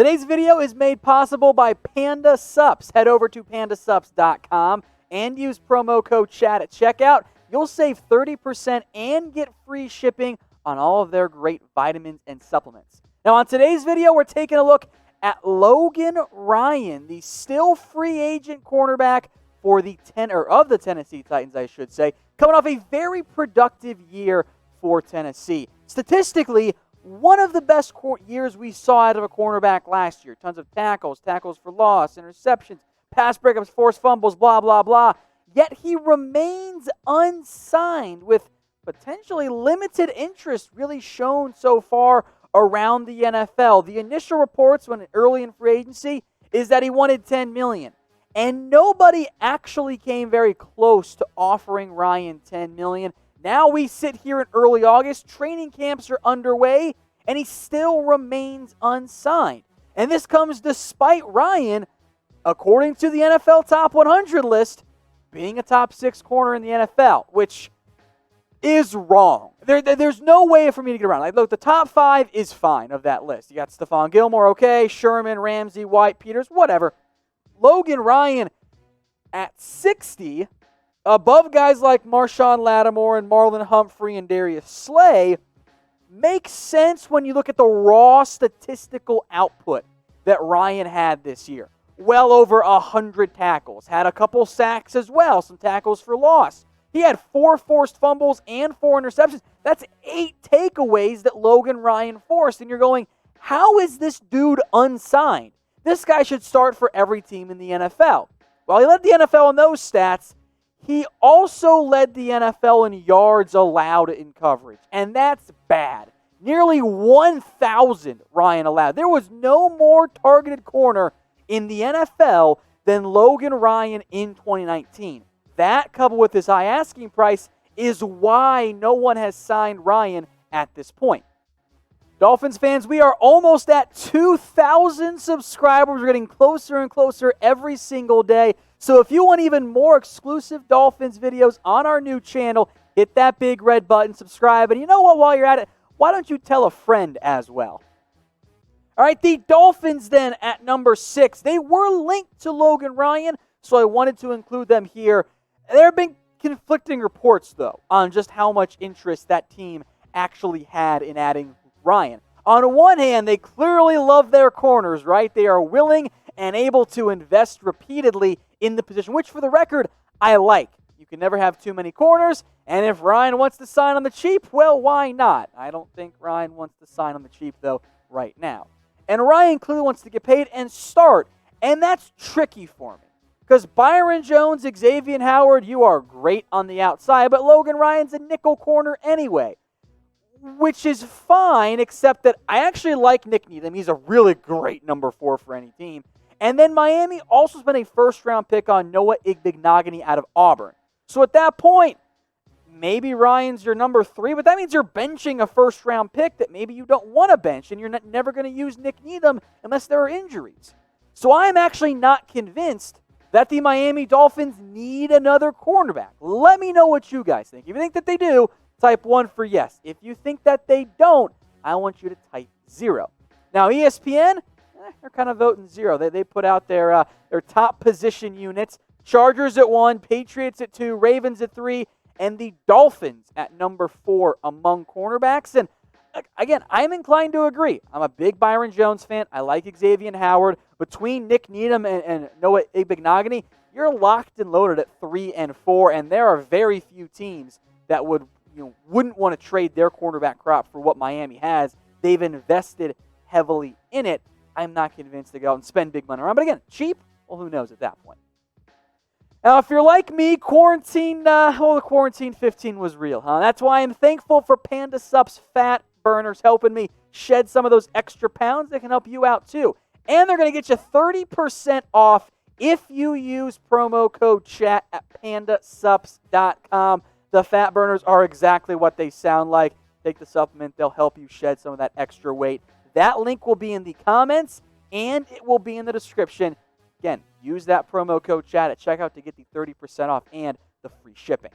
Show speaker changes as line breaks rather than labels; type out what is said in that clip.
Today's video is made possible by Panda Sups. Head over to pandasups.com and use promo code CHAT at checkout. You'll save 30% and get free shipping on all of their great vitamins and supplements. Now, on today's video, we're taking a look at Logan Ryan, the still free agent cornerback for the Tennessee Titans, I should say, coming off a very productive year for Tennessee. Statistically, one of the best years we saw out of a cornerback last year. Tons of tackles for loss, interceptions, pass breakups, forced fumbles, blah, blah, blah. Yet he remains unsigned with potentially limited interest really shown so far around the NFL. The initial reports when early in free agency is that he wanted $10 million. And nobody actually came very close to offering Ryan $10 million. Now we sit here in early August, training camps are underway, and he still remains unsigned. And this comes despite Ryan, according to the NFL Top 100 list, being a top 6 corner in the NFL, which is wrong. There's no way for me to get around. Like, look, the top 5 is fine of that list. You got Stephon Gilmore, okay, Sherman, Ramsey, White, Peters, whatever. Logan Ryan at 60, above guys like Marshawn Lattimore and Marlon Humphrey and Darius Slay, makes sense when you look at the raw statistical output that Ryan had this year. Well over 100 tackles. Had a couple sacks as well, some tackles for loss. He had 4 forced fumbles and 4 interceptions. That's 8 takeaways that Logan Ryan forced. And you're going, how is this dude unsigned? This guy should start for every team in the NFL. While he led the NFL in those stats, he also led the NFL in yards allowed in coverage. And that's bad. Nearly 1,000 Ryan allowed. There was no more targeted corner in the NFL than Logan Ryan in 2019. That, coupled with his high asking price, is why no one has signed Ryan at this point. Dolphins fans, we are almost at 2,000 subscribers. We're getting closer and closer every single day. So if you want even more exclusive Dolphins videos on our new channel, hit that big red button, subscribe. And you know what, while you're at it, why don't you tell a friend as well? All right, the Dolphins then at number 6. They were linked to Logan Ryan, so I wanted to include them here. There have been conflicting reports, though, on just how much interest that team actually had in adding Ryan. On one hand, they clearly love their corners, right? They are willing and able to invest repeatedly in the position, which, for the record, I like. You can never have too many corners, and if Ryan wants to sign on the cheap, well, why not? I don't think Ryan wants to sign on the cheap, though, right now. And Ryan clearly wants to get paid and start, and that's tricky for me. Because Byron Jones, Xavien Howard, you are great on the outside, but Logan Ryan's a nickel corner anyway. Which is fine, except that I actually like Nick Needham. He's a really great number 4 for any team. And then Miami also spent a first-round pick on Noah Igbinoghene out of Auburn. So at that point, maybe Ryan's your number 3, but that means you're benching a first-round pick that maybe you don't want to bench, and you're never going to use Nick Needham unless there are injuries. So I'm actually not convinced that the Miami Dolphins need another cornerback. Let me know what you guys think. If you think that they do, type 1 for yes. If you think that they don't, I want you to type 0. Now, ESPN, they're kind of voting 0. They put out their top position units. Chargers at 1, Patriots at 2, Ravens at 3, and the Dolphins at number 4 among cornerbacks. And again, I'm inclined to agree. I'm a big Byron Jones fan. I like Xavien Howard. Between Nick Needham and Noah Igbinoghene, you're locked and loaded at 3 and 4, and there are very few teams that wouldn't want to trade their cornerback crop for what Miami has. They've invested heavily in it. I'm not convinced to go out and spend big money around. But again, cheap? Well, who knows at that point. Now, if you're like me, the quarantine 15 was real, huh? That's why I'm thankful for Panda Sup's fat burners helping me shed some of those extra pounds. They can help you out too. And they're going to get you 30% off if you use promo code CHAT at pandasups.com. The fat burners are exactly what they sound like. Take the supplement. They'll help you shed some of that extra weight. That link will be in the comments, and it will be in the description. Again, use that promo code CHAT at checkout to get the 30% off and the free shipping.